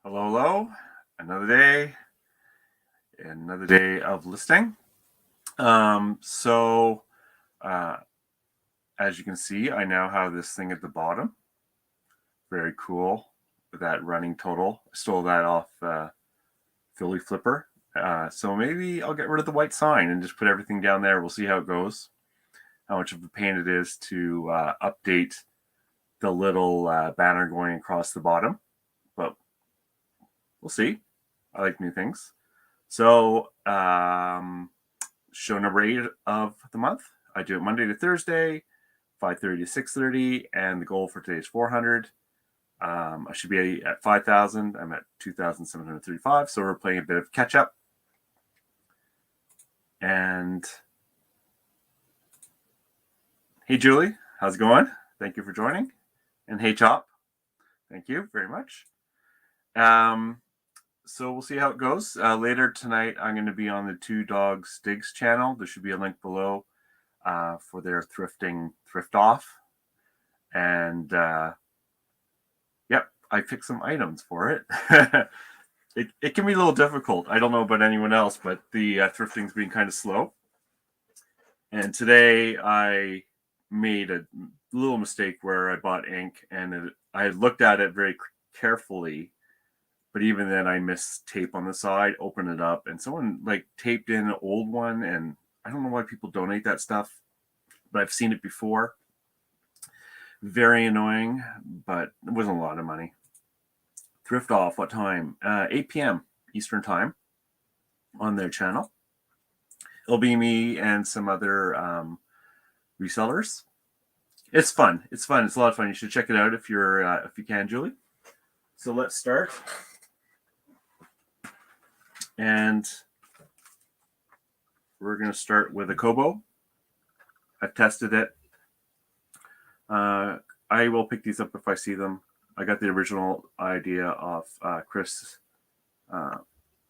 Hello, hello. Another day of listing. So, uh, as you can see, I now have this thing at the bottom. Very cool. That running total. I stole that off Philly Flipper. So maybe I'll get rid of the white sign and just put everything down there. We'll see how it goes. How much of a pain it is to update the little banner going across the bottom. But we'll see. I like new things. So, show number 8 of the month. I do it Monday to Thursday, 5:30 to 6:30, and the goal for today is 400. I should be at 5,000. I'm at 2,735, so we're playing a bit of catch up. And hey, Julie, how's it going? Thank you for joining. And hey, Chop, thank you very much. So we'll see how it goes. Later tonight, I'm going to be on the Two Dogs Digs channel. There should be a link below for their thrift off. And yep, I picked some items for it. It can be a little difficult. I don't know about anyone else, but the thrifting's been kind of slow. And today I made a little mistake where I bought ink and I looked at it very carefully. But even then, I missed tape on the side, opened it up, and someone taped in an old one. And I don't know why people donate that stuff, but I've seen it before. Very annoying, but it wasn't a lot of money. Thrift off, what time? 8 p.m. Eastern time on their channel. It'll be me and some other resellers. It's fun. It's a lot of fun. You should check it out if you can, Julie. So let's start. And we're going to start with a Kobo. I've tested it. I will pick these up if I see them. I got the original idea of Chris'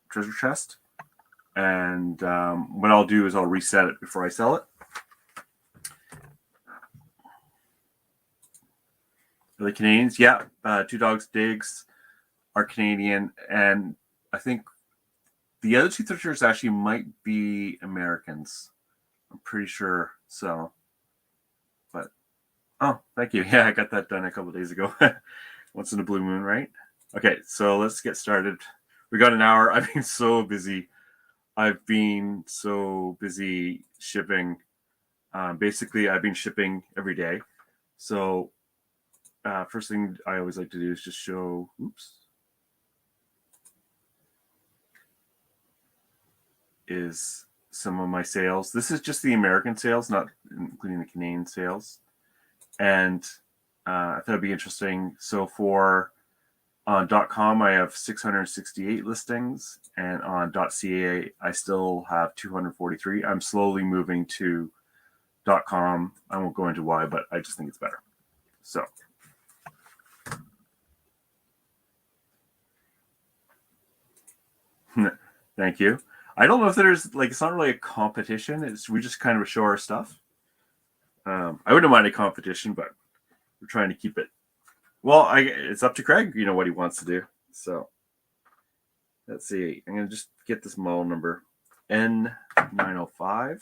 treasure chest. And what I'll do is I'll reset it before I sell it. Are they Canadians? Yeah. Two Dogs Digs are Canadian. And I think the other two thrifters actually might be Americans. I'm pretty sure so. But, oh, thank you. Yeah, I got that done a couple of days ago. Once in a blue moon, right? Okay, so let's get started. We got an hour. I've been so busy. Shipping. Basically, I've been shipping every day. So, first thing I always like to do is just show, is some of my sales. This is just the American sales, not including the Canadian sales. And I thought it'd be interesting. So for on .com, I have 668 listings, and on .ca, I still have 243. I'm slowly moving to .com. I won't go into why, but I just think it's better. So. Thank you. I don't know if there's it's not really a competition. We just kind of show our stuff. I wouldn't mind a competition, but we're trying to keep it. Well, it's up to Craig, what he wants to do. So let's see. I'm going to just get this model number N905.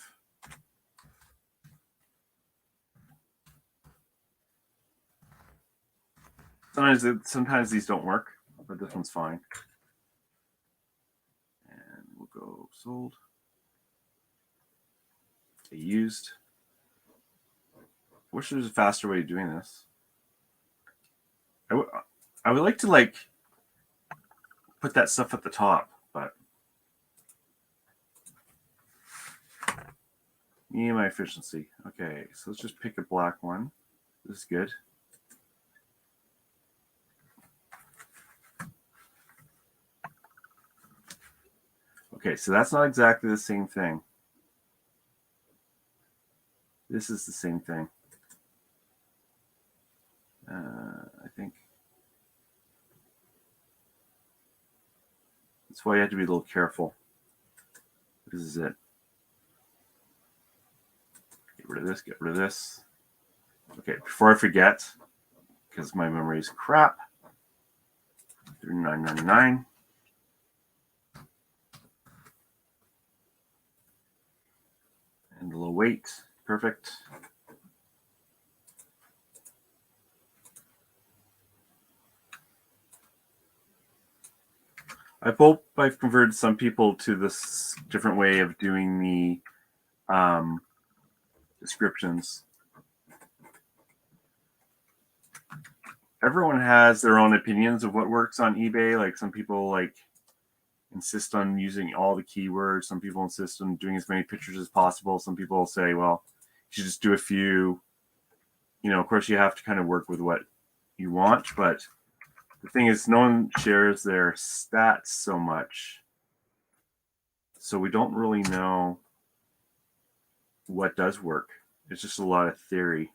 Sometimes these don't work, but this one's fine. And we'll go sold. Okay, used. I wish there was a faster way of doing this. I would like to put that stuff at the top, but me and my efficiency. Okay, so let's just pick a black one. This is good. Okay, so that's not exactly the same thing. This is the same thing. I think. That's why you have to be a little careful. This is it. Get rid of this, get rid of this. Okay, before I forget, because my memory is crap, $39.99. And a low weight. Perfect. I hope I've converted some people to this different way of doing the descriptions. Everyone has their own opinions of what works on eBay. Like some people insist on using all the keywords. Some people insist on doing as many pictures as possible. Some people say, well, you should just do a few. Of course, you have to kind of work with what you want, but the thing is, no one shares their stats so much. So we don't really know what does work. It's just a lot of theory.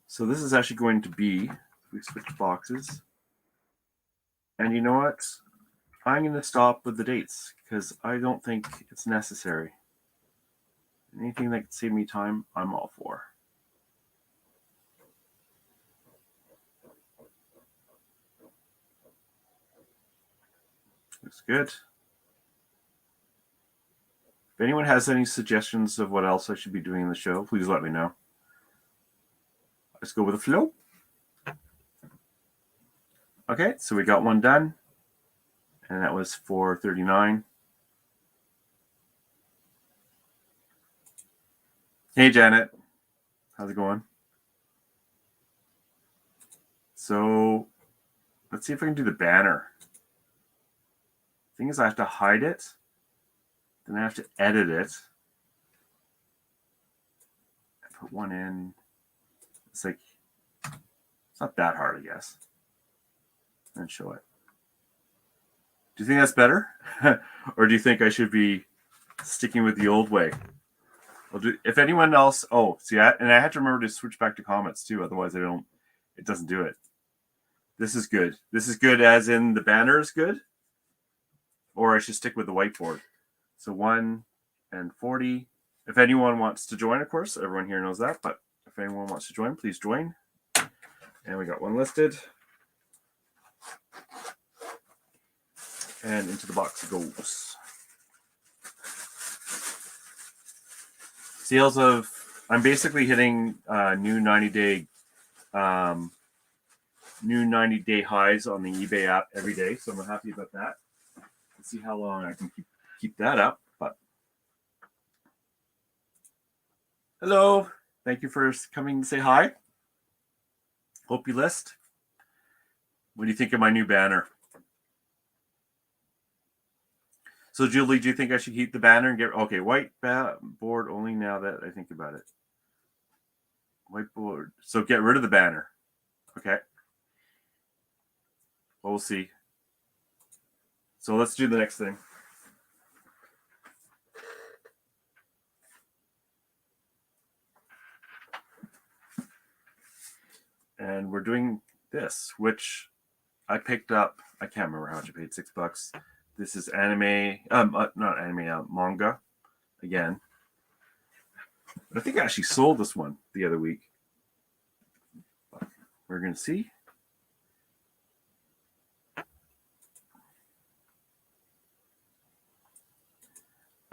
So this is actually going to be, we switch boxes. And you know what? I'm going to stop with the dates because I don't think it's necessary. Anything that can save me time, I'm all for. Looks good. If anyone has any suggestions of what else I should be doing in the show, please let me know. Let's go with the flow. Okay, so we got one done. And that was $4.39. Hey, Janet. How's it going? So let's see if I can do the banner. Thing is, I have to hide it. Then I have to edit it. I put one in. It's not that hard, I guess. And show it. Do you think that's better? Or do you think I should be sticking with the old way? If anyone else, and I have to remember to switch back to comments too, otherwise it doesn't do it. This is good. This is good as in the banner is good, or I should stick with the whiteboard. So 1 and 40. If anyone wants to join, of course, everyone here knows that, but if anyone wants to join, please join. And we got one listed. And into the box it goes. Sales of, I'm basically hitting new 90-day highs on the eBay app every day, so I'm happy about that. Let's see how long I can keep that up. But hello, thank you for coming to say hi. Hope you list. What do you think of my new banner? So Julie, do you think I should keep the banner and white board only now that I think about it? Whiteboard. So get rid of the banner. Okay. Well, we'll see. So let's do the next thing. And we're doing this, which I picked up. I can't remember how much I paid, $6. This is anime, not anime, manga, again. I think I actually sold this one the other week. But we're going to see.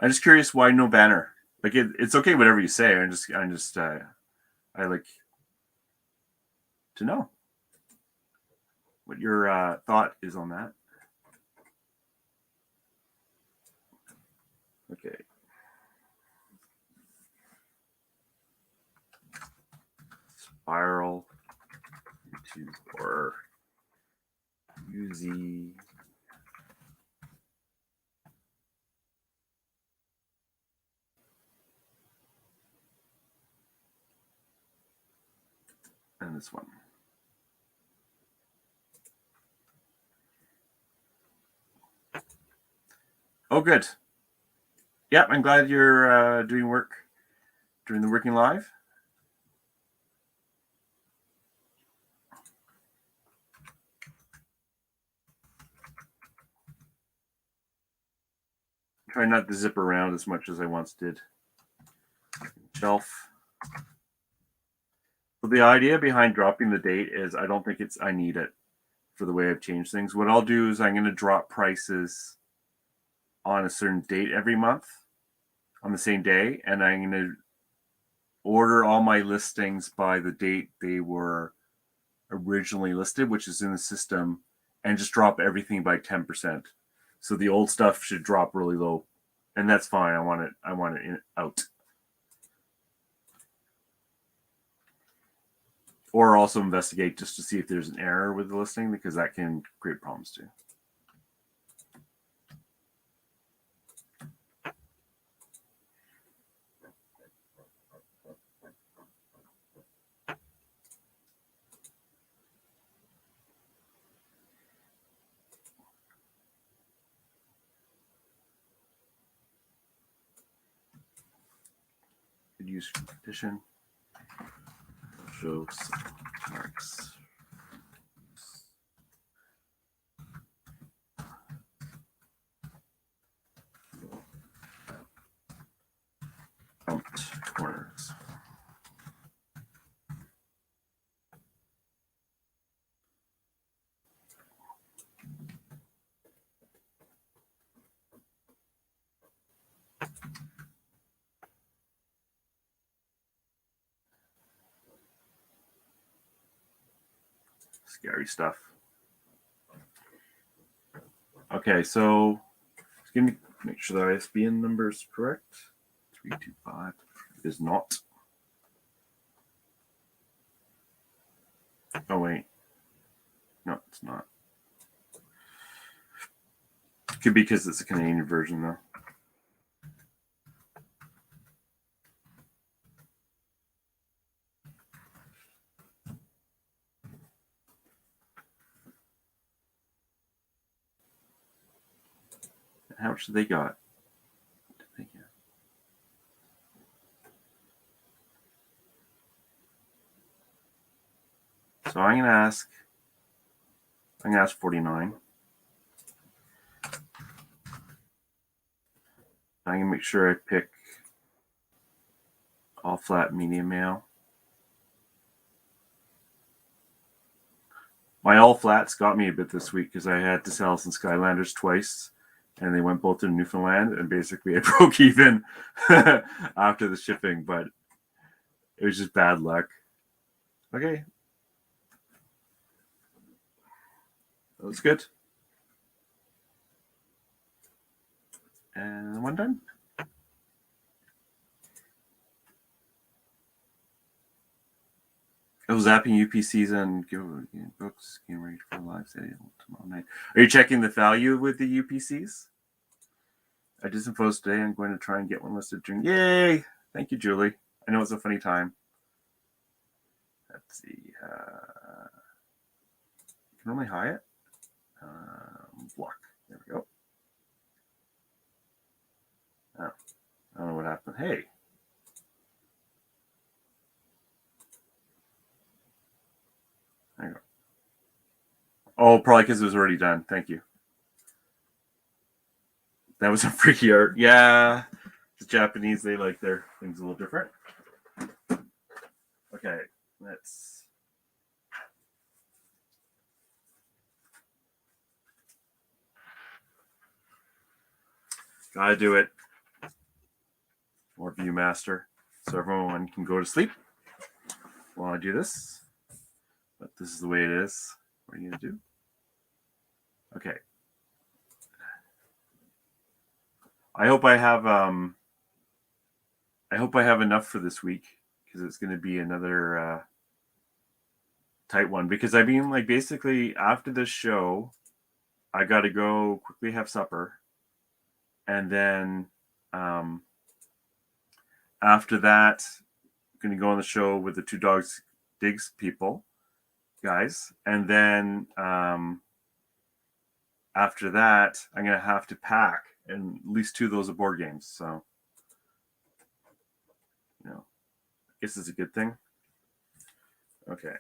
I'm just curious why no banner. It's okay, whatever you say. I like to know what your thought is on that. Okay. Spiral YouTube or UZ. And this one. Oh, good. Yeah, I'm glad you're doing work during the working live. Try not to zip around as much as I once did. Shelf. So the idea behind dropping the date is I don't think I need it. for the way I've changed things. What I'll do is I'm going to drop prices on a certain date every month on the same day, and I'm going to order all my listings by the date they were originally listed, which is in the system, and just drop everything by 10%. So the old stuff should drop really low, and that's fine. I want it out. Or also investigate just to see if there's an error with the listing, because that can create problems too. Could use condition. Show some marks. Corners. Scary stuff. Okay, so just gonna make sure the ISBN number is correct. 325 is not. Oh wait, no, it's not. Could be because it's a Canadian version though. How much did they got? So I'm gonna ask 49. I'm gonna make sure I pick all flat medium mail. My all flats got me a bit this week because I had to sell some Skylanders twice, and they went both to Newfoundland, and basically I broke even after the shipping, but it was just bad luck. Okay. That was good. And one done. I was zapping UPCs and books, getting ready for live sale tomorrow night. Are you checking the value with the UPCs? I did some posts today. I'm going to try and get one listed during. Yay! Thank you, Julie. I know it's a funny time. Let's see. You can only hide it. Block. There we go. Oh, I don't know what happened. Hey. There you go. Oh, probably because it was already done. Thank you. That was a freaky art. Yeah. The Japanese, they like their things a little different. Okay. Let's. Gotta do it. More Viewmaster. So everyone can go to sleep while I do this. But this is the way it is. What are you gonna do? Okay. I hope I have enough for this week, because it's gonna be another tight one. Because I mean, like, basically after this show, I gotta go quickly have supper. And then after that, I'm going to go on the show with the Two Dogs Digs people, guys. And then after that, I'm going to have to pack. And at least 2 of those are board games. So, I guess it's a good thing. Okay.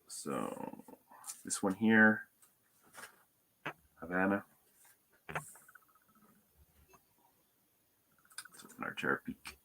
So, this one here, Havana. Let's open our Chesapeake.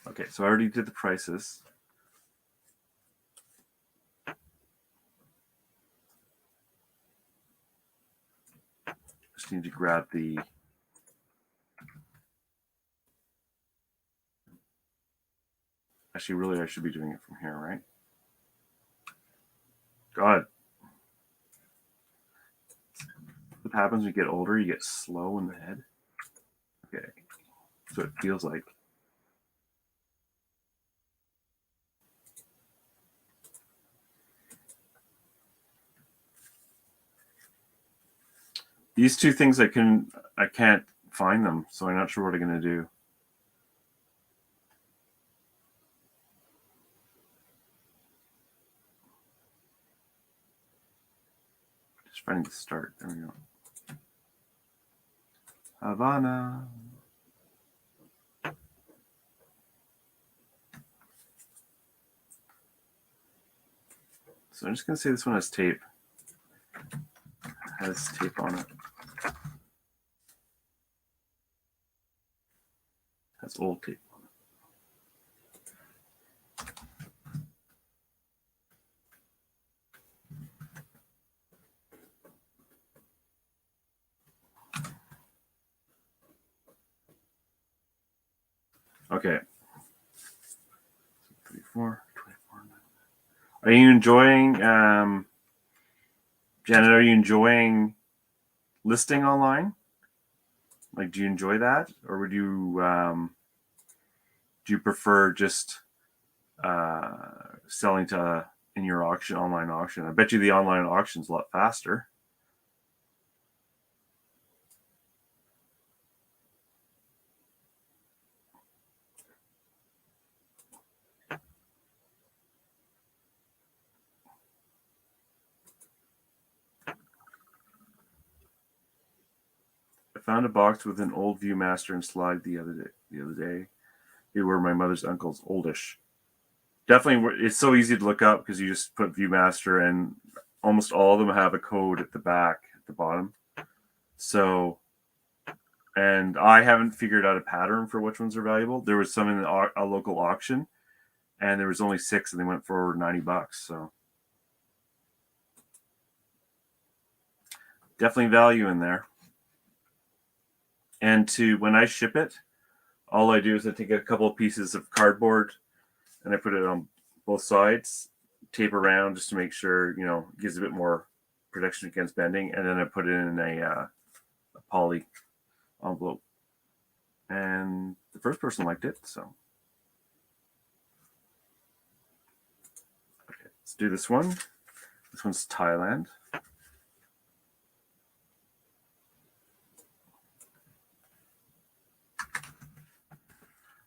Okay, so I already did the prices. Just need to grab the... Actually, really, I should be doing it from here, right? God. What happens when you get older? You get slow in the head. Okay. So it feels like. These two things I can't find them, so I'm not sure what I'm going to do. Just finding the start. There we go. Havana. So I'm just going to say this one has tape. Has tape on it. Has old tape on it. Okay. 34, 24. Are you enjoying, Janet, are you enjoying listing online? Like, do you enjoy that? Or would you, do you prefer just selling to in your auction, online auction? I bet you the online auction's a lot faster. I found a box with an old Viewmaster and slide the other day. They were my mother's uncle's oldish. Definitely, it's so easy to look up because you just put Viewmaster, and almost all of them have a code at the back, at the bottom. So, and I haven't figured out a pattern for which ones are valuable. There was some in a local auction, and there was only 6, and they went for over $90. So, definitely value in there. And when I ship it, all I do is I take a couple of pieces of cardboard and I put it on both sides, tape around just to make sure, gives a bit more protection against bending. And then I put it in a poly envelope. And the first person liked it, so. Okay, let's do this one. This one's Thailand.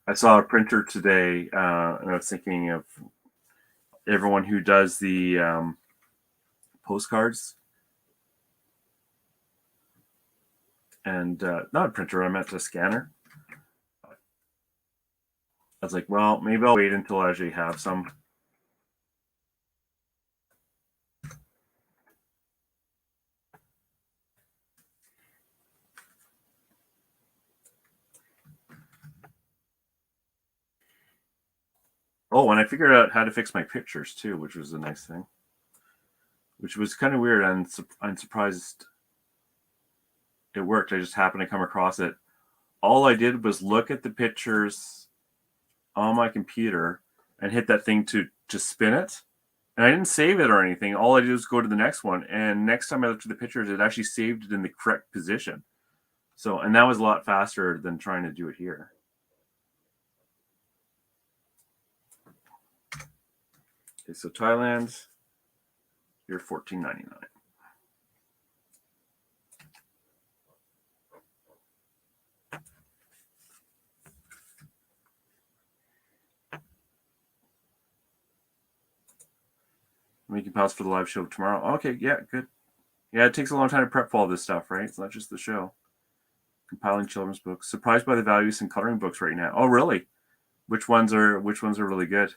I saw a printer today, and I was thinking of everyone who does the postcards. And not a printer, I meant a scanner. I was like, well, maybe I'll wait until I actually have some. Oh, and I figured out how to fix my pictures too, which was a nice thing. Which was kind of weird. I'm surprised it worked. I just happened to come across it. All I did was look at the pictures on my computer and hit that thing to spin it. And I didn't save it or anything. All I did was go to the next one. And next time I looked at the pictures, it actually saved it in the correct position. So, and that was a lot faster than trying to do it here. Okay, so Thailand, you're $14.99. Making pause for the live show tomorrow. Okay, yeah, good. Yeah, it takes a long time to prep for all this stuff, right? It's not just the show. Compiling children's books. Surprised by the values in coloring books right now. Oh, really? Which ones are really good?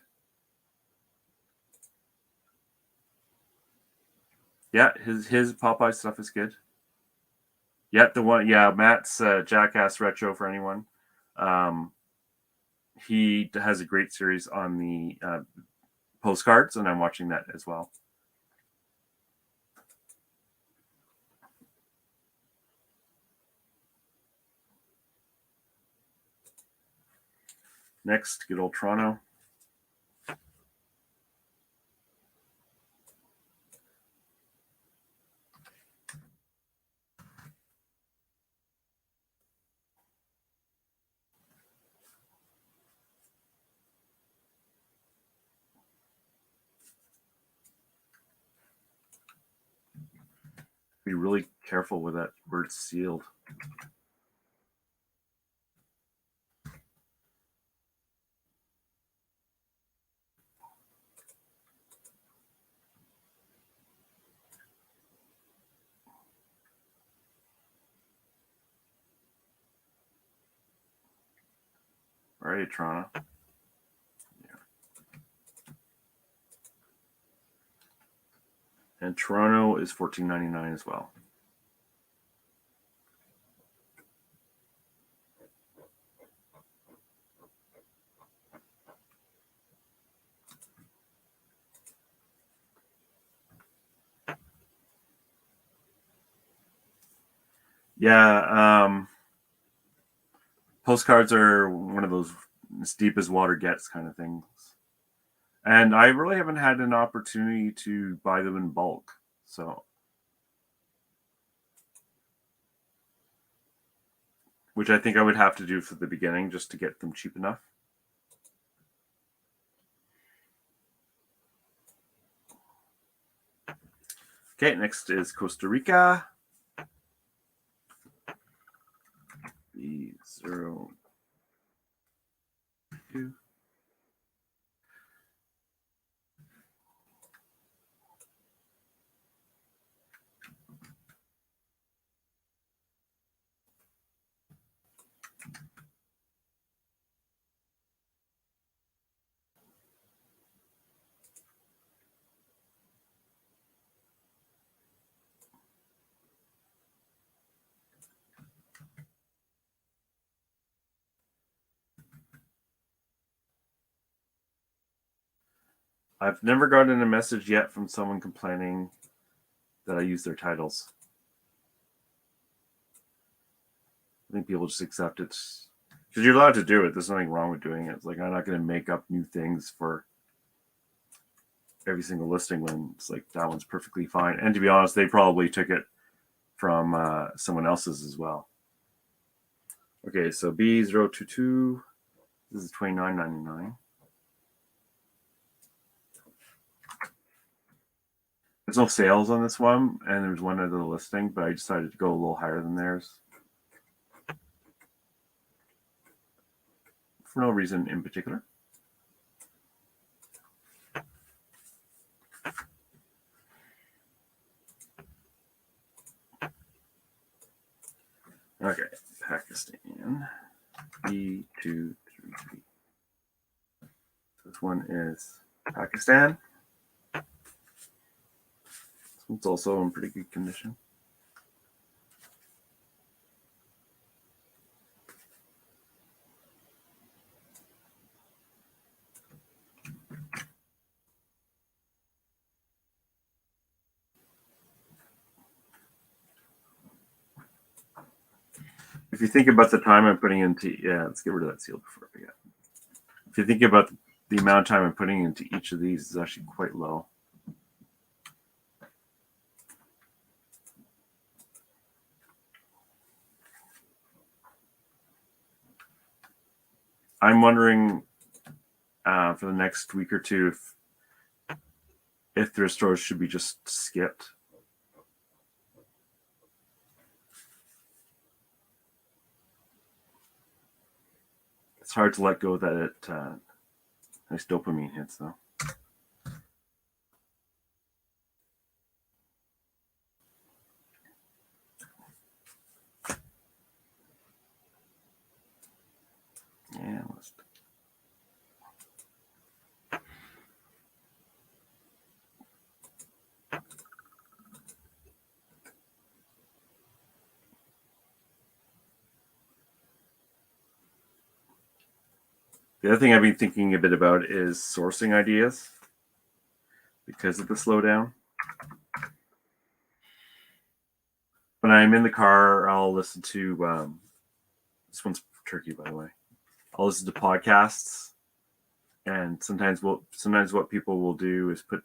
Yeah, his Popeye stuff is good. Yeah, the one. Yeah, Matt's Jackass Retro for anyone. he has a great series on the postcards, and I'm watching that as well. Next, good old Toronto. Be really careful with that word sealed. All right, Toronto. Yeah. And Toronto is $14.99 as well. Yeah, postcards are one of those as deep as water gets kind of things. And I really haven't had an opportunity to buy them in bulk. So, which I think I would have to do for the beginning just to get them cheap enough. Okay, next is Costa Rica. B02. I've never gotten a message yet from someone complaining that I use their titles. I think people just accept it because you're allowed to do it. There's nothing wrong with doing it. It's like I'm not going to make up new things for every single listing when it's like that one's perfectly fine. And to be honest, they probably took it from someone else's as well. Okay, so B022. This is $29.99. There's no sales on this one, and there's one other listing, but I decided to go a little higher than theirs for no reason in particular. Okay, Pakistan. B233. This one is Pakistan. This one's also in pretty good condition. If you think about the time I'm putting into, yeah, let's get rid of that seal before I forget. If you think about the amount of time I'm putting into each of these, is actually quite low. I'm wondering for the next week or two if thrift stores should be just skipped. It's hard to let go that it nice dopamine hits though. Yeah, let's. The other thing I've been thinking a bit about is sourcing ideas because of the slowdown. When I'm in the car, I'll listen to this one's Turkey, by the way. I'll listen to podcasts, and sometimes what people will do is put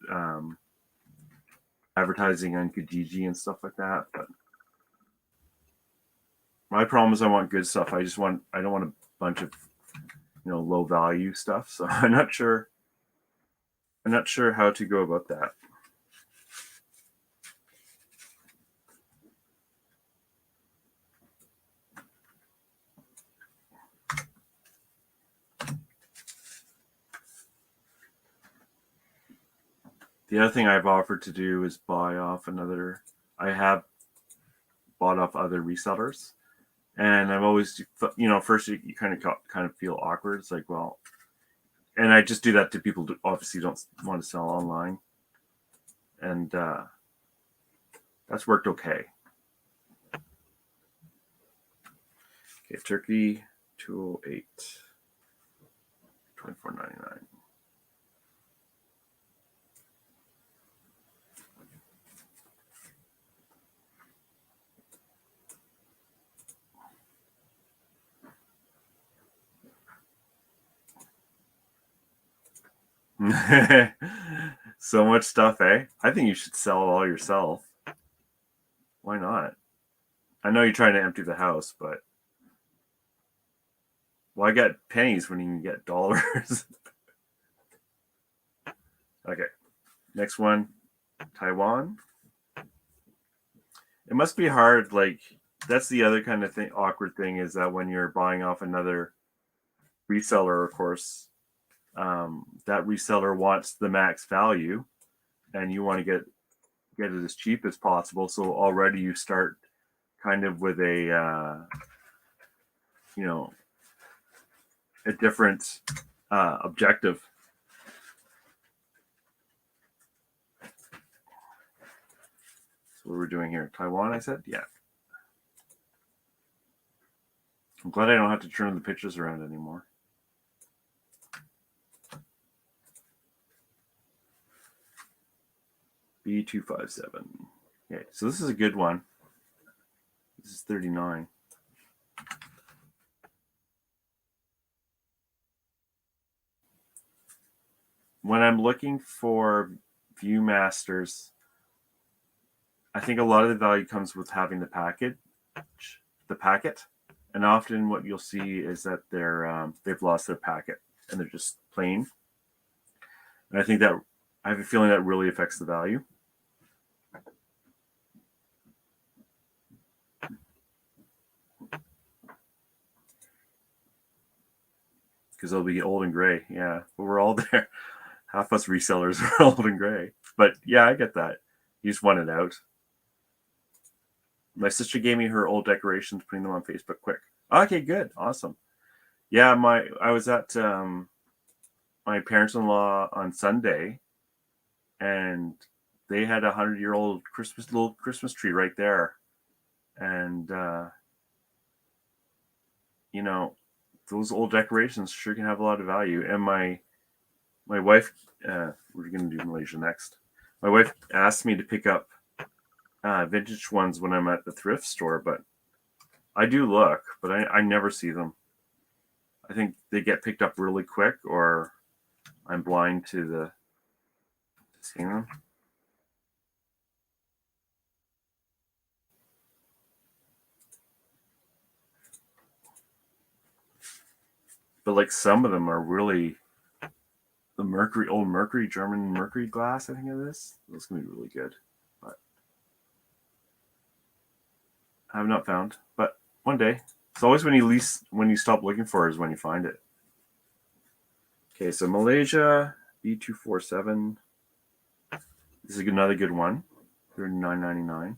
advertising on Kijiji and stuff like that. But my problem is I want good stuff. I don't want a bunch of low value stuff. So I'm not sure how to go about that. The other thing I've offered to do is buy off another. I have bought off other resellers, and I've always, first you kind of feel awkward. It's like, well, and I just do that to people who obviously don't want to sell online, and that's worked okay. Okay, turkey 208, $24.99. So much stuff, eh? I think you should sell it all yourself. Why not? I know you're trying to empty the house, but why get pennies when you can get dollars? Okay, next one, Taiwan. It must be hard. Like, that's the other kind of thing. Awkward thing is that when you're buying off another reseller, of course, that reseller wants the max value, and you want to get it as cheap as possible. So already you start kind of with a a different objective. So what we're doing here, Taiwan, I said, yeah. I'm glad I don't have to turn the pictures around anymore. B257. Okay, so this is a good one. This is 39. When I'm looking for Viewmasters, I think a lot of the value comes with having the packet, and often what you'll see is that they've lost their packet and they're just plain. And I have a feeling that really affects the value. Because they'll be old and gray, yeah. But we're all there. Half us resellers are old and gray. But yeah, I get that. You just want it out. My sister gave me her old decorations, putting them on Facebook quick. Okay, good. Awesome. Yeah, I was at my parents-in-law on Sunday, and they had a 100-year-old little Christmas tree right there. And, those old decorations sure can have a lot of value. And my wife, we're going to do Malaysia next. My wife asked me to pick up vintage ones when I'm at the thrift store, but I do look, but I never see them. I think they get picked up really quick, or I'm blind to seeing them. But like some of them are really the old German Mercury glass, I think it is. Those can be really good. But I have not found. But one day. It's always when you stop looking for it is when you find it. Okay, so Malaysia B247. This is another good one. $39.99.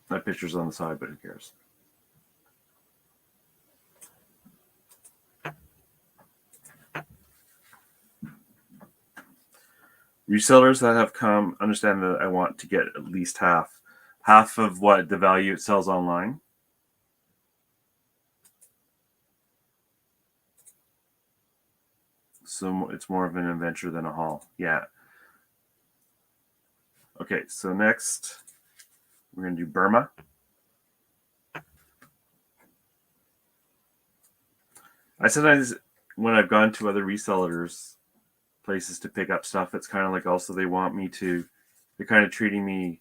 That picture's on the side, but who cares? Resellers that have come understand that I want to get at least half of what the value it sells online. So it's more of an adventure than a haul. Yeah. Okay, so next we're going to do Burma. I sometimes, when I've gone to other resellers places to pick up stuff, it's kind of like also they want me to, they're kind of treating me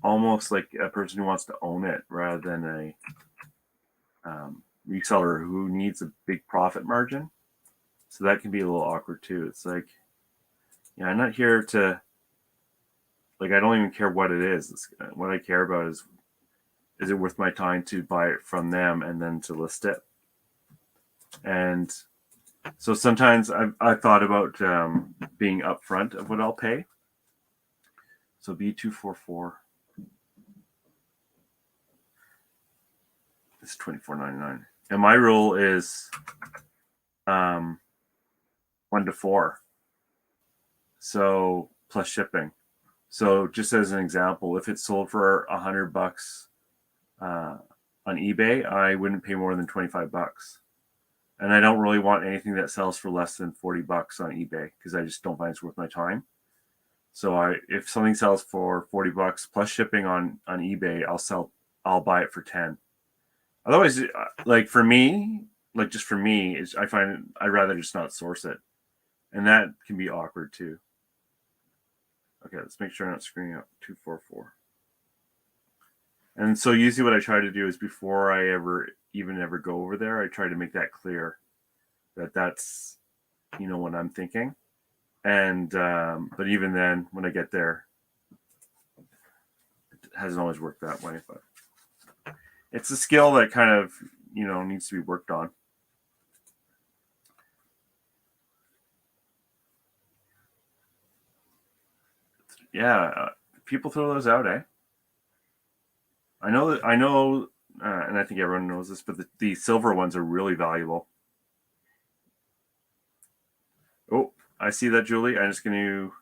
almost like a person who wants to own it rather than a reseller who needs a big profit margin. So that can be a little awkward too. It's like, yeah, I'm not here to, like, I don't even care what it is. What I care about is it worth my time to buy it from them and then to list it? And so sometimes I've thought about being upfront of what I'll pay. So B244 is $24.99, and my rule is 1 to 4. So plus shipping. So just as an example, if it's sold for $100 on eBay, I wouldn't pay more than $25. And I don't really want anything that sells for less than $40 on eBay because I just don't find it's worth my time. So if something sells for $40 plus shipping on eBay, I'll buy it for 10. Otherwise, like for me, I find I'd rather just not source it, and that can be awkward too. Okay, let's make sure I'm not screwing up. 244. And so usually what I try to do is before I ever go over there, I try to make that clear that that's, what I'm thinking. And but even then, when I get there, it hasn't always worked that way. But it's a skill that kind of, needs to be worked on. Yeah, people throw those out, eh? I know, and I think everyone knows this, but the silver ones are really valuable. Oh, I see that, Julie. I'm just going to,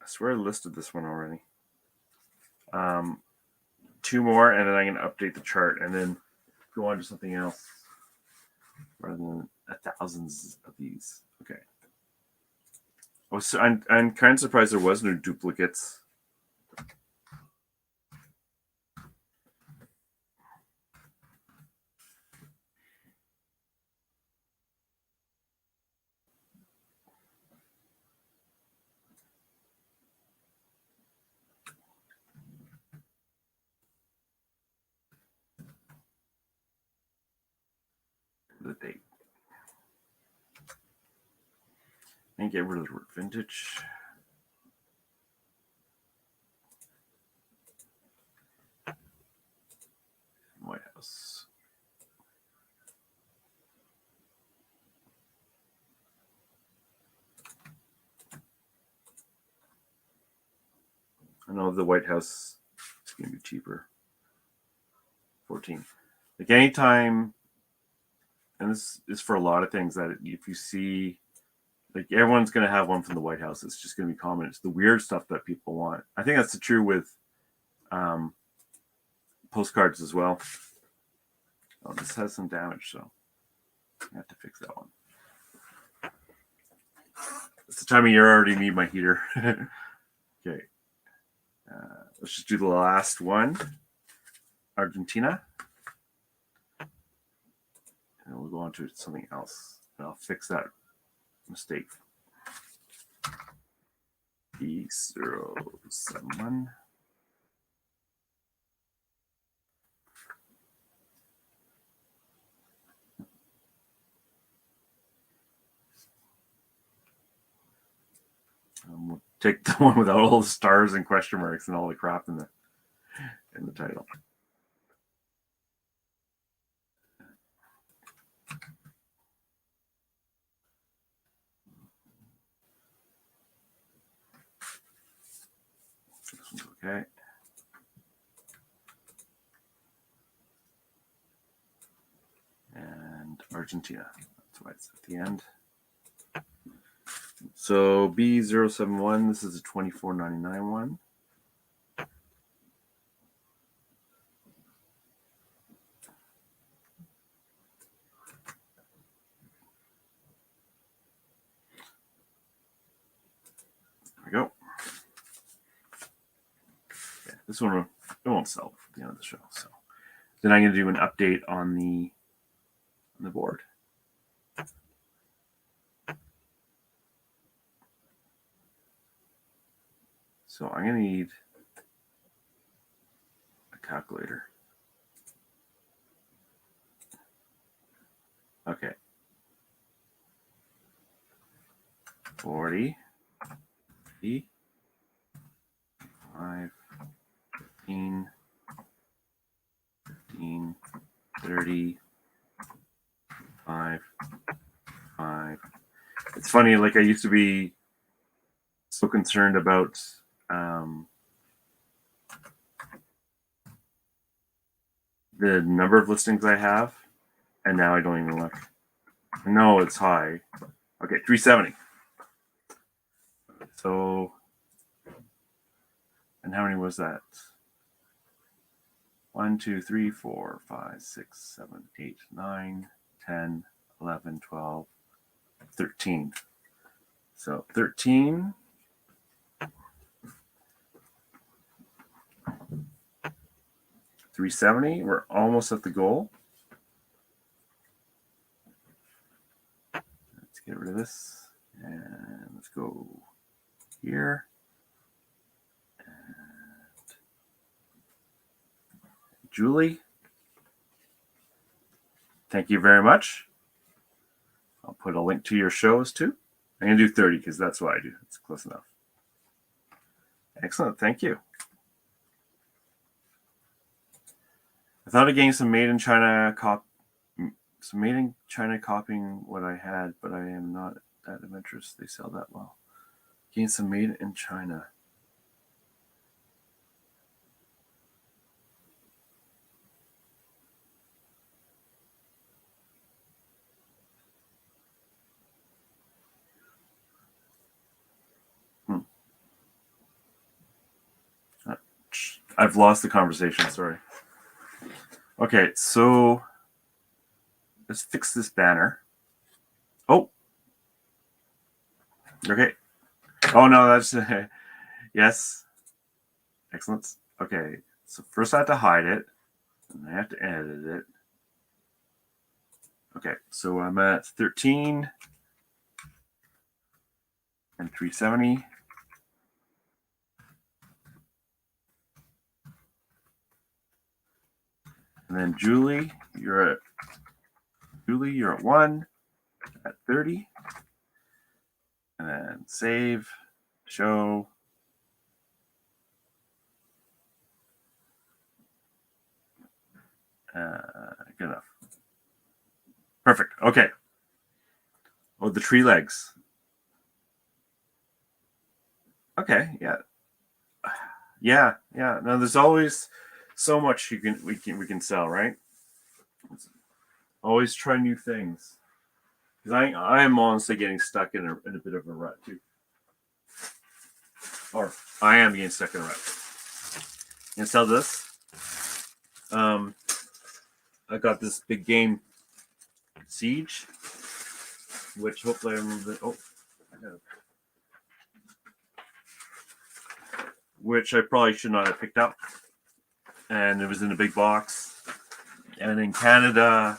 I swear I listed this one already. 2 more, and then I'm going to update the chart and then go on to something else rather than thousands of these. Okay. I'm kind of surprised there was no duplicates. The date. And get rid of the word vintage. White House. I know the White House is going to be cheaper. 14. Like anytime, and this is for a lot of things, that if you see, like everyone's going to have one from the White House. It's just going to be common. It's the weird stuff that people want. I think that's true with postcards as well. Oh, this has some damage, so I have to fix that one. It's the time of year I already need my heater. Okay. Let's just do the last one. Argentina. And we'll go on to something else. And I'll fix that mistake. B071. We'll take the one without all the stars and question marks and all the crap in the title. This one's okay. And Argentina. That's why it's at the end. So B071, this is a $24.99 one. This one it won't sell for the end of the show. So then I'm going to do an update on the board. So I'm going to need a calculator. Okay. 40, 50, 5, 15, 15, 30, 5, 5. It's funny, like I used to be so concerned about the number of listings I have, and now I don't even look. No, it's high. Okay, 370. So, and how many was that? 1, 2, 3, 4, 5, 6, 7, 8, 9, 10, 11, 12, 13. So 13. 370. We're almost at the goal. Let's get rid of this. And let's go here. And Julie, thank you very much. I'll put a link to your shows too. I'm going to do 30 because that's what I do. It's close enough. Excellent. Thank you. I thought of getting some made in China copying what I had, but I am not that of interest. They sell that well. Getting some made in China. I've lost the conversation. Sorry. Okay, so let's fix this banner. Oh. Okay. Oh, no, that's... yes. Excellent. Okay, so first I have to hide it, and I have to edit it. Okay, so I'm at 13 and 370. And then Julie, you're at 1 at 30. And then save, show. Good enough. Perfect. Okay. Oh, the tree legs. Okay. Yeah. Yeah. Yeah. Now there's always so much we can sell, right? Always try new things. Because I am honestly getting stuck in a bit of a rut too. Or I am getting stuck in a rut. And sell this. I got this big game Siege, which hopefully I'm which I probably should not have picked up. And it was in a big box. And in Canada,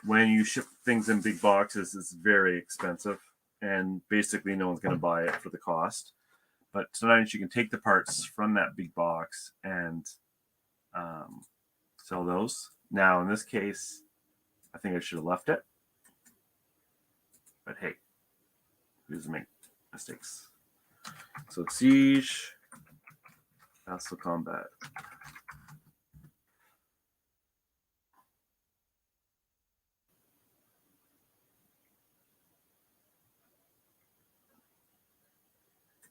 when you ship things in big boxes, it's very expensive. And basically no one's going to buy it for the cost. But tonight you can take the parts from that big box and sell those. Now, in this case, I think I should have left it. But hey, who doesn't make mistakes? So it's Siege, Vassal Combat.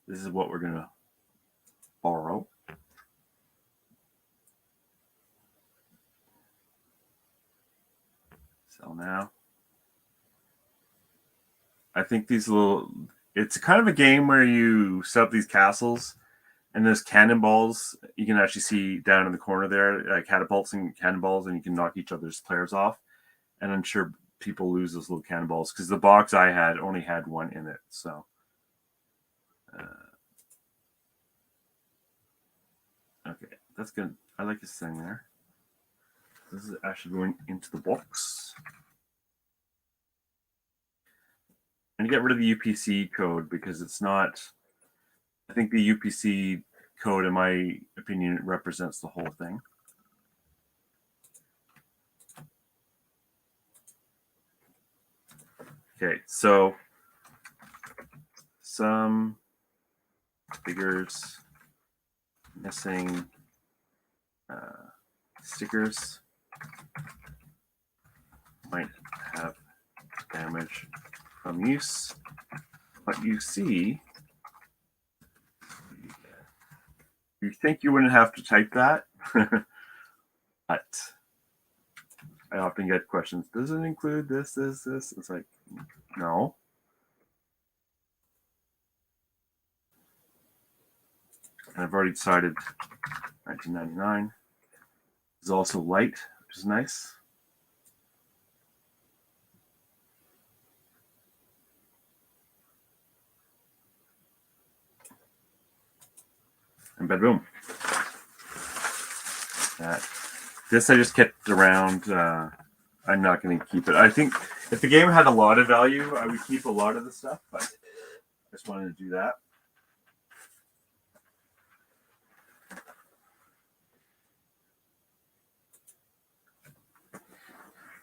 This is what we're going to borrow. Sell now. I think it's kind of a game where you set up these castles and there's cannonballs. You can actually see down in the corner there, catapults and cannonballs, and you can knock each other's players off. And I'm sure people lose those little cannonballs because the box I had only had one in it. So, okay. that's good. I like this thing there. This is actually going into the box. And get rid of the UPC code because it's not. I think the UPC code, in my opinion, represents the whole thing. Okay, so some figures missing stickers might have damage from use. What you see, you think you wouldn't have to type that, but I often get questions, does it include this, this, this? It's like, no. And I've already decided 1999 is also light, which is nice. And boom. This I just kept around. I'm not going to keep it. I think if the game had a lot of value, I would keep a lot of the stuff, but I just wanted to do that.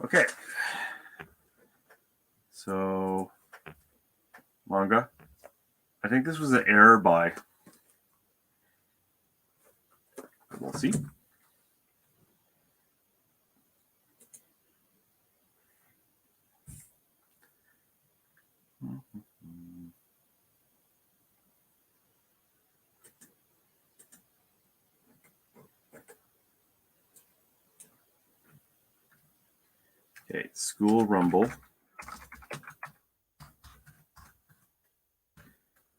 Okay. So, manga. I think this was an error buy. We'll see. Okay, School Rumble.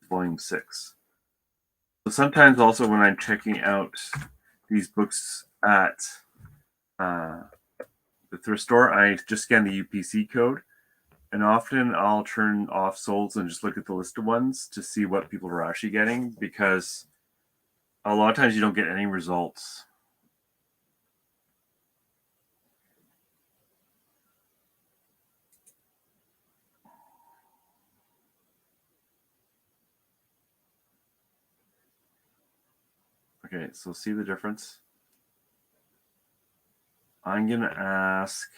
Volume 6. So sometimes also when I'm checking out these books at the thrift store, I just scan the UPC code. And often I'll turn off solds and just look at the list of ones to see what people are actually getting, because a lot of times you don't get any results. Okay, so see the difference? I'm going to ask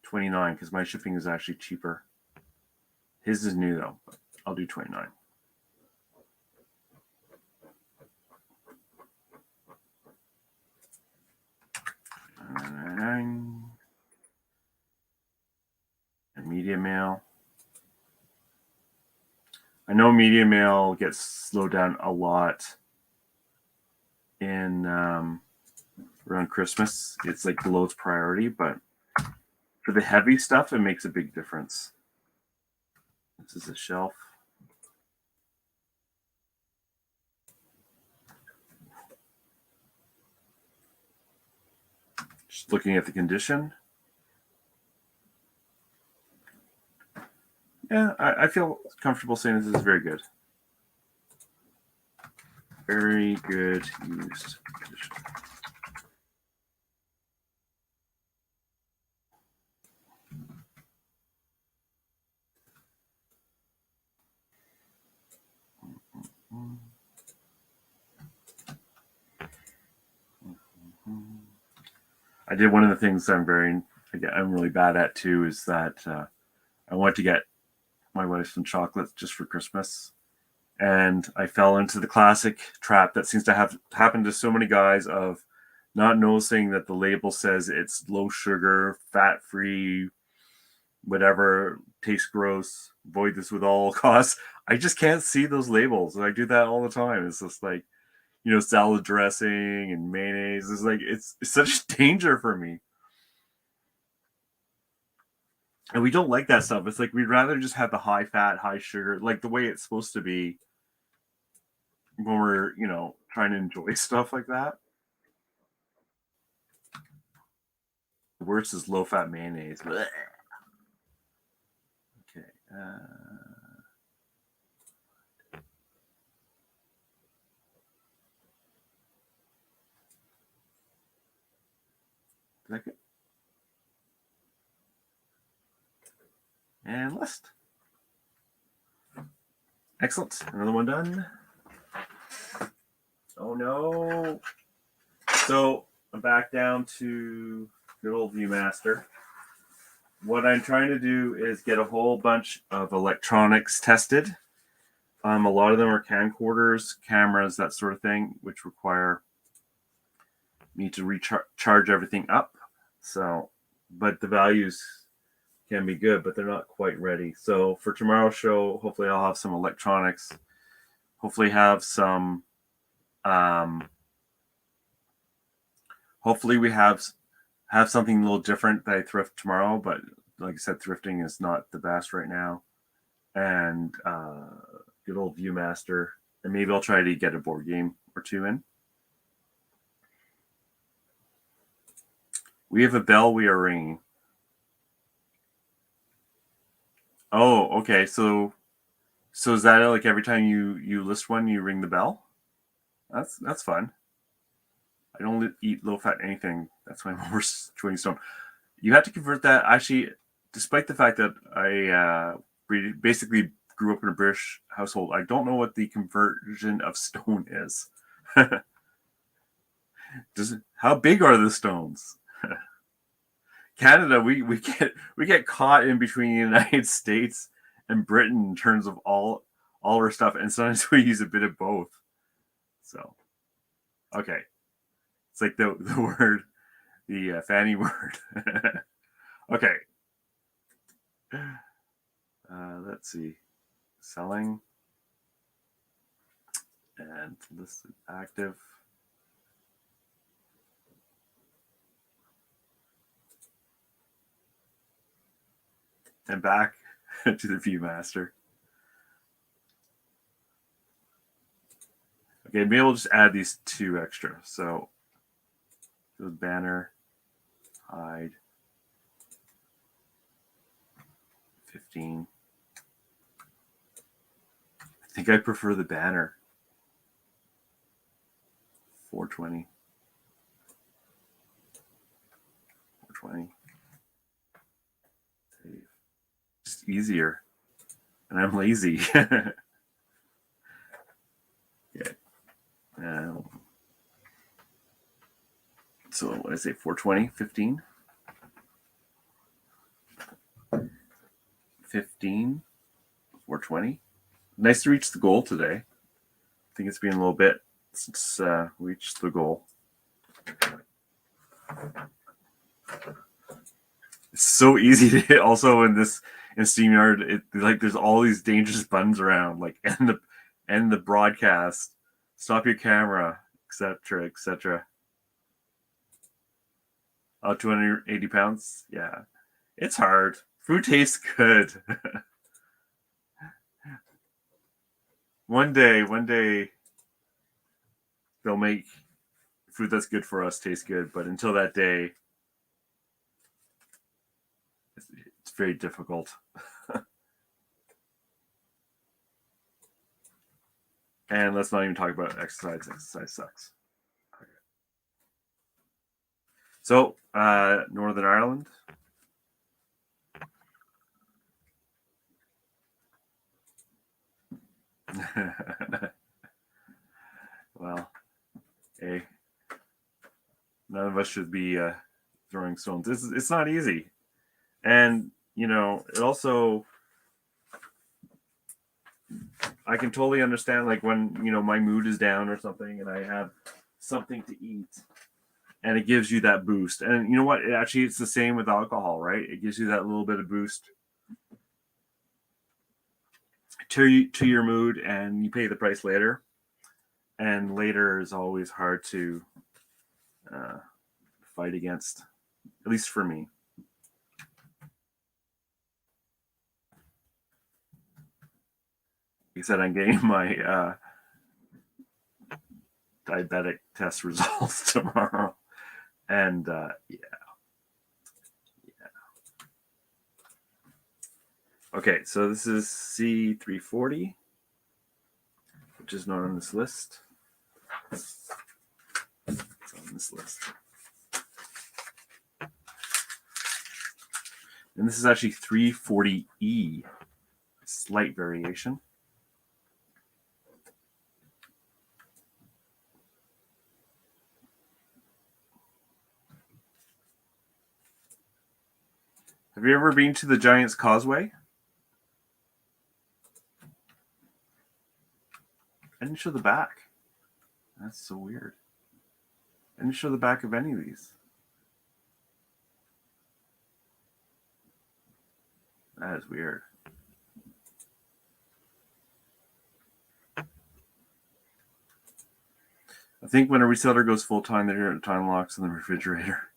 29 because my shipping is actually cheaper. His is new though, but I'll do 29. And media mail. I know media mail gets slowed down a lot in around Christmas. It's like the lowest priority, but for the heavy stuff, it makes a big difference. This is a shelf. Just looking at the condition. Yeah, I feel comfortable saying this is very good. Very good used condition. I did one of the things I'm really bad at too is that I want to get my wife some chocolates just for Christmas, and I fell into the classic trap that seems to have happened to so many guys of not noticing that the label says it's low sugar, fat free, whatever, tastes gross, avoid this with all costs. I just can't see those labels, and I do that all the time. It's just like, salad dressing and mayonnaise. It's like it's such danger for me. And we don't like that stuff. It's like we'd rather just have the high fat, high sugar, like the way it's supposed to be when we're, trying to enjoy stuff like that. The worst is low fat mayonnaise. Blech. Okay. that good? And list. Excellent. Another one done. Oh no. So I'm back down to good old ViewMaster. What I'm trying to do is get a whole bunch of electronics tested. A lot of them are camcorders, cameras, that sort of thing, which require me to recharge everything up. So, but the values can be good, but they're not quite ready. So for tomorrow's show, hopefully I'll have some electronics. Hopefully have some. Hopefully we have something a little different that I thrift tomorrow. But like I said, thrifting is not the best right now. And good old ViewMaster, and maybe I'll try to get a board game or two in. We have a bell we are ringing. Oh, okay. So is that like every time you list one, you ring the bell? That's fun. I don't eat low fat anything. That's my worst chewing stone. You have to convert that. Actually, despite the fact that I basically grew up in a British household, I don't know what the conversion of stone is. How big are the stones? Canada, we get caught in between the United States and Britain in terms of all our stuff, and sometimes we use a bit of both. So, okay, it's like the word, the fanny word. Okay, let's see, selling and listed active. And back to the ViewMaster. Okay, maybe we'll just add these two extra. So, the banner, hide, 15. I think I prefer the banner. 420. 420. Save. Just easier. And I'm lazy. Okay. So what did I say? 420, 15. 15, 420. Nice to reach the goal today. I think it's been a little bit since we reached the goal. It's so easy to hit also in StreamYard. There's all these dangerous buttons around, like end the broadcast, stop your camera, etc., etc. Oh, 280 pounds? Yeah. It's hard. Food tastes good. One day they'll make food that's good for us taste good, but until that day, it's very difficult. And let's not even talk about exercise. Exercise sucks. Okay. So, Northern Ireland. Well, hey, none of us should be throwing stones. It's not easy. And, it also, I can totally understand, like, when, my mood is down or something and I have something to eat and it gives you that boost. And you know what? It's the same with alcohol, right? It gives you that little bit of boost to your mood, and you pay the price later. And later is always hard to fight against, at least for me. He said I'm getting my diabetic test results tomorrow. And yeah. Okay, so this is C340, which is not on this list. It's on this list. And this is actually 340E. Slight variation. Have you ever been to the Giant's Causeway? I didn't show the back. That's so weird. I didn't show the back of any of these. That is weird. I think when a reseller goes full time, their time locks in the refrigerator.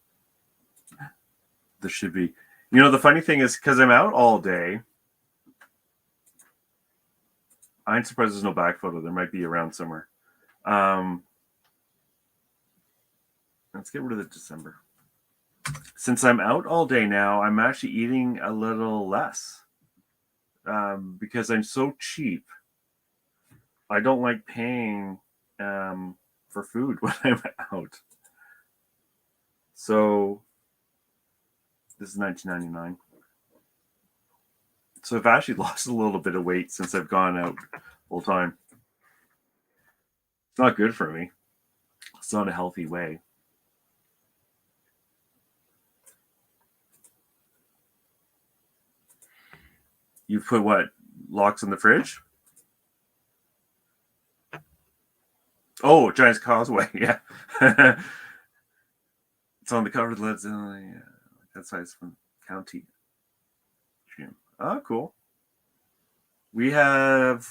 There should be. You know, the funny thing is, because I'm out all day, I'm surprised there's no back photo. There might be around somewhere. Let's get rid of the December. Since I'm out all day now, I'm actually eating a little less because I'm so cheap. I don't like paying for food when I'm out. So this is $19.99. So I've actually lost a little bit of weight since I've gone out full time. It's not good for me. It's not a healthy way. You put what? Locks in the fridge? Oh, Giant's Causeway. Yeah. It's on the cover of the Led Zeppelin. That size from County. Oh, cool. We have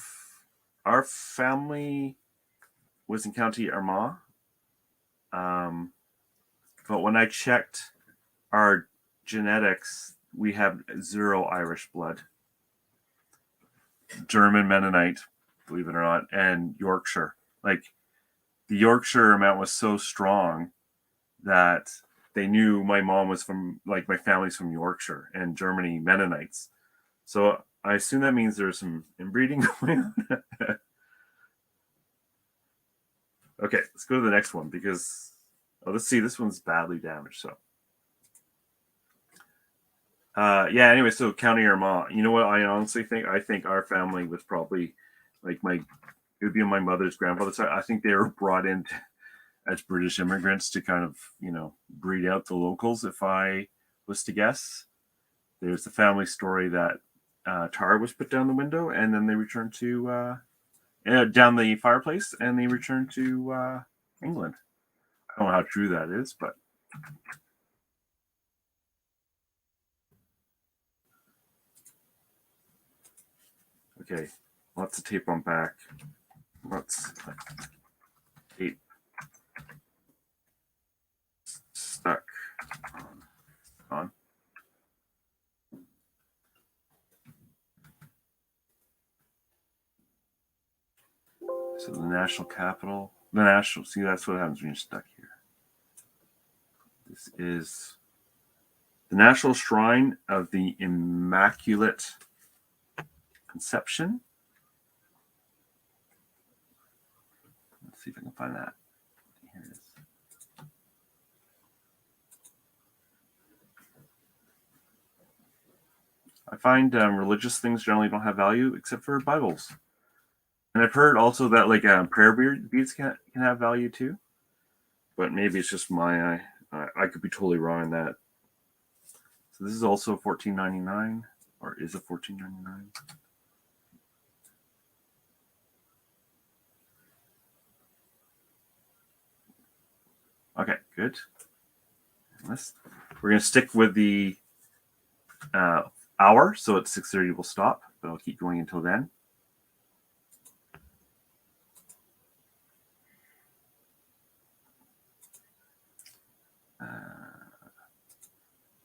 our family was in County Armagh. But when I checked our genetics, we have 0 Irish blood. German Mennonite, believe it or not, and Yorkshire. Like the Yorkshire amount was so strong that they knew my mom was from, like, my family's from Yorkshire and Germany Mennonites. So I assume that means there's some inbreeding going on. Okay, let's go to the next one because, let's see, this one's badly damaged. So, yeah, anyway, so County Armagh. You know what I honestly think? I think our family was probably like it would be on my mother's grandfather's side. I think they were brought in as British immigrants to kind of, breed out the locals, if I was to guess. There's the family story that tar was put down the window and then they returned to down the fireplace and they returned to England. I don't know how true that is, but okay, lots of tape on back. Lots of tape stuck on. So the national capital, see, that's what happens when you're stuck here. This is the National Shrine of the Immaculate Conception. Let's see if I can find that. Here it is. I find religious things generally don't have value except for Bibles. And I've heard also that prayer beads can have value too. But maybe it's just my eye. I could be totally wrong on that. So this is also $14.99, or is it $14.99? Okay, good. We're going to stick with the hour, so at 6:30 we'll stop, but I'll keep going until then.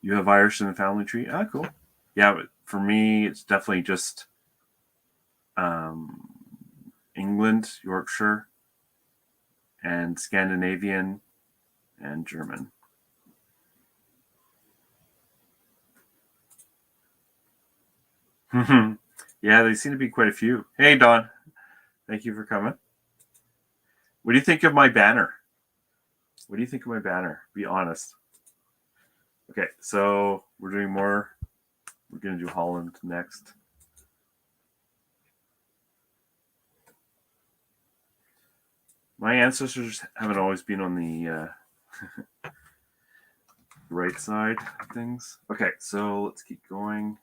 You have Irish in the family tree? Ah, cool. Yeah, but for me, it's definitely just England, Yorkshire, and Scandinavian, and German. Yeah, they seem to be quite a few. Hey, Don. Thank you for coming. What do you think of my banner? What do you think of my banner? Be honest. Okay, so we're doing more We're going to do Holland next. My ancestors haven't always been on the right side of things. Okay, so let's keep going.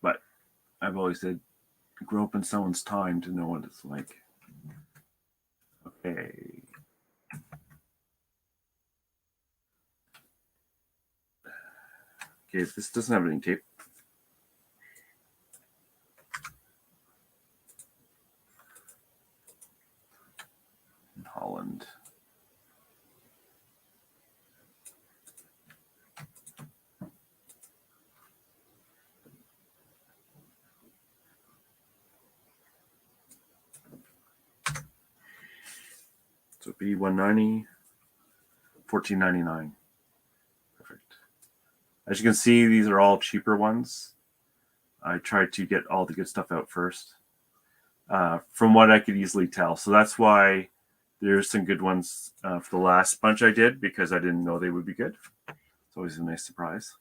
But I've always said, grow up in someone's time to know what it's like. Okay. Okay, this doesn't have any tape. In Holland. So B190, $14.99. Perfect. As you can see, these are all cheaper ones. I tried to get all the good stuff out first, from what I could easily tell. So that's why there's some good ones for the last bunch I did, because I didn't know they would be good. It's always a nice surprise.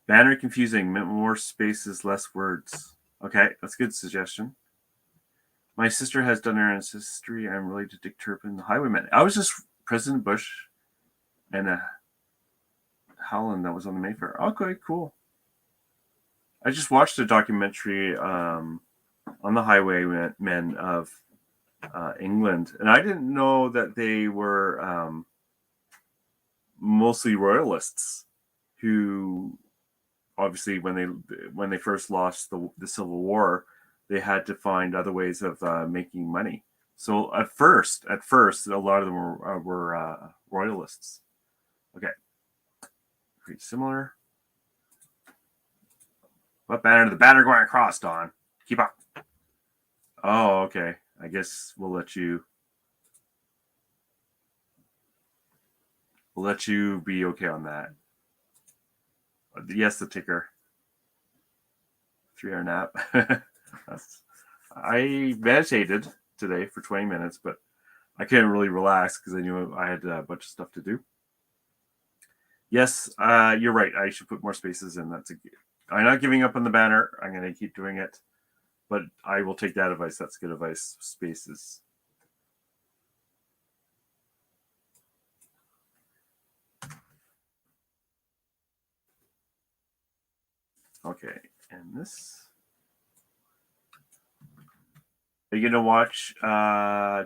Banner confusing, more spaces, less words. Okay, that's a good suggestion. My sister has done her ancestry. I'm related to Dick Turpin, the Highwayman. I was just President Bush and Howland that was on the Mayfair. Okay, cool. I just watched a documentary on the Highwaymen of England, and I didn't know that they were mostly royalists who, obviously, when they first lost the Civil War, they had to find other ways of making money. So at first, a lot of them were royalists. Okay, pretty similar. What banner? The banner going across, Don. Keep up. Oh, okay. I guess we'll let you be okay on that. Yes, the ticker. 3-hour nap. I meditated today for 20 minutes, but I couldn't really relax because I knew I had a bunch of stuff to do. Yes, you're right. I should put more spaces in. I'm not giving up on the banner. I'm going to keep doing it, but I will take that advice. That's good advice. Spaces. Okay, and this. Are you going to watch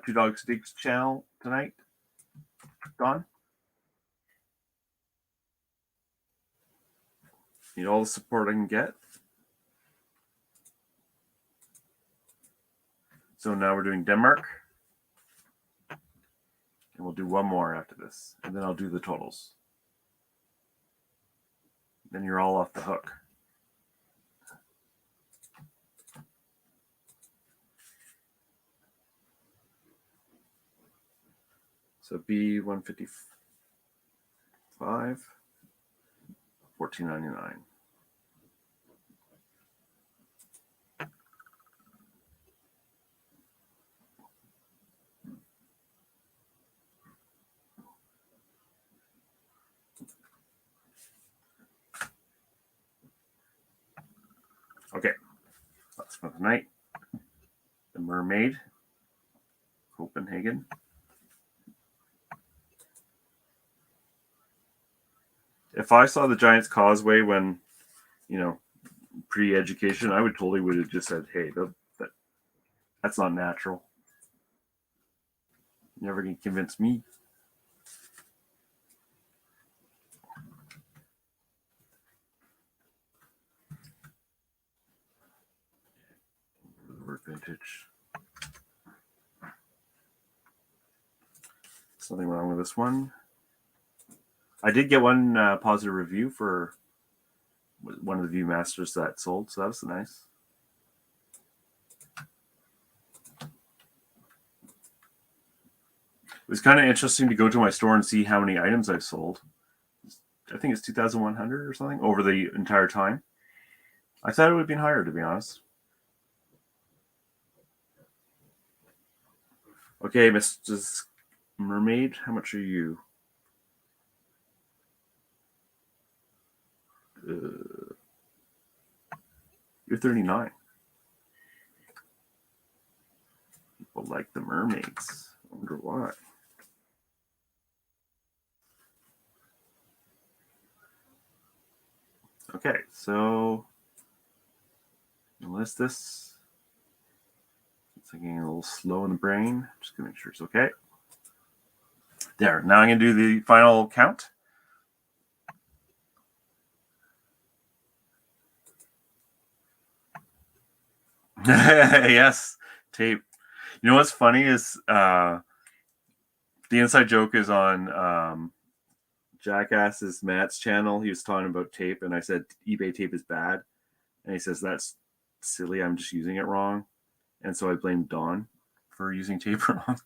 Two Dogs Dig's channel tonight, Don? Need all the support I can get. So now we're doing Denmark. And we'll do one more after this. And then I'll do the totals. Then you're all off the hook. So B155, $14.99. Okay, that's for the night. The Mermaid, Copenhagen. If I saw the Giant's Causeway when, pre-education, I would have just said, hey, that's not natural. You're never going to convince me. Work vintage. There's nothing wrong with this one. I did get one positive review for one of the Viewmasters that sold, so that was nice. It was kind of interesting to go to my store and see how many items I've sold. I think it's 2,100 or something over the entire time. I thought it would have been higher, to be honest. Okay, Mrs. Mermaid, how much are you? You're 39. People like the mermaids. I wonder why. Okay, so unless this it's getting a little slow in the brain, just gonna make sure it's okay. There. Now I'm gonna do the final count. Yes, tape. You know what's funny is the inside joke is on Jackass's Matt's channel. He was talking about tape, and I said eBay tape is bad, and he says that's silly. I'm just using it wrong, and so I blamed Don for using tape wrong.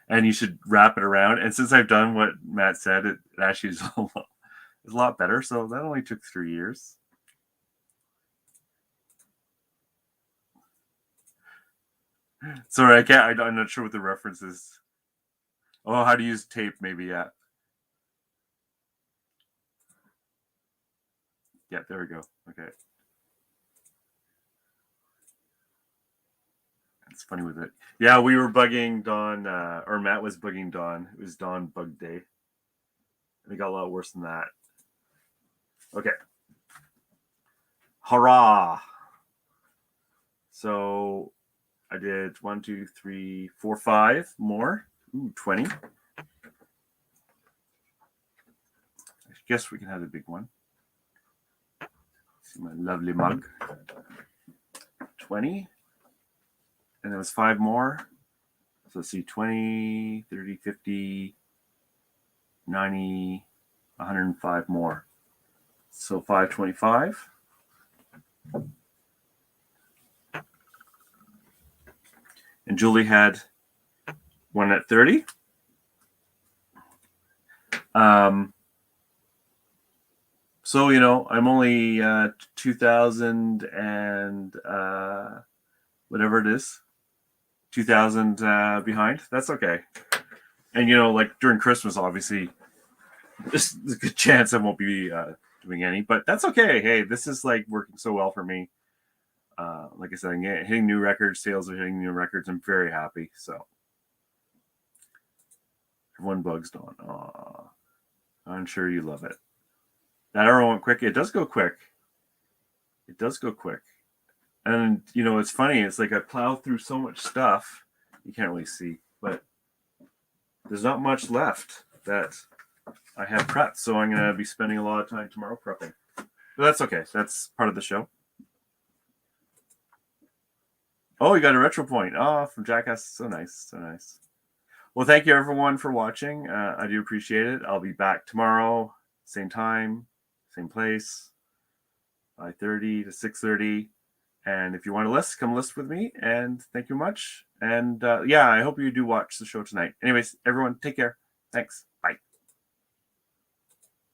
And you should wrap it around. And since I've done what Matt said, it actually is a lot better. So that only took 3 years. Sorry, I can't. I'm not sure what the reference is. Oh, how to use tape? Maybe, yeah. Yeah, there we go. Okay. It's funny with it. Yeah, we were bugging Don, or Matt was bugging Don. It was Don Bug Day. And it got a lot worse than that. Okay. Hurrah! So I did 1, 2, 3, 4, 5 more. Ooh, 20. I guess we can have the big one. See my lovely mug. 20. And there was 5 more. So let's see, 20, 30, 50, 90, 105 more. So 525. And Julie had one at 30. So, you know, I'm only 2,000 and whatever it is, 2,000 behind. That's okay. And, you know, like during Christmas, obviously, there's a good chance I won't be doing any, but that's okay. Hey, this is like working so well for me. Like I said, I'm hitting new records, sales are hitting new records. I'm very happy. So, everyone bugs Dawn. Aw, I'm sure you love it. That arrow went quick. It does go quick. It does go quick. And, you know, it's funny. It's like I plow through so much stuff. You can't really see, but there's not much left that I have prepped. So I'm going to be spending a lot of time tomorrow prepping. But that's okay. That's part of the show. Oh, you got a retro point. Oh, from Jackass. So nice. So nice. Well, thank you, everyone, for watching. I do appreciate it. I'll be back tomorrow, same time, same place, 5:30 to 6:30. And if you want to list, come list with me. And thank you much. And yeah, I hope you do watch the show tonight. Anyways, everyone, take care. Thanks. Bye.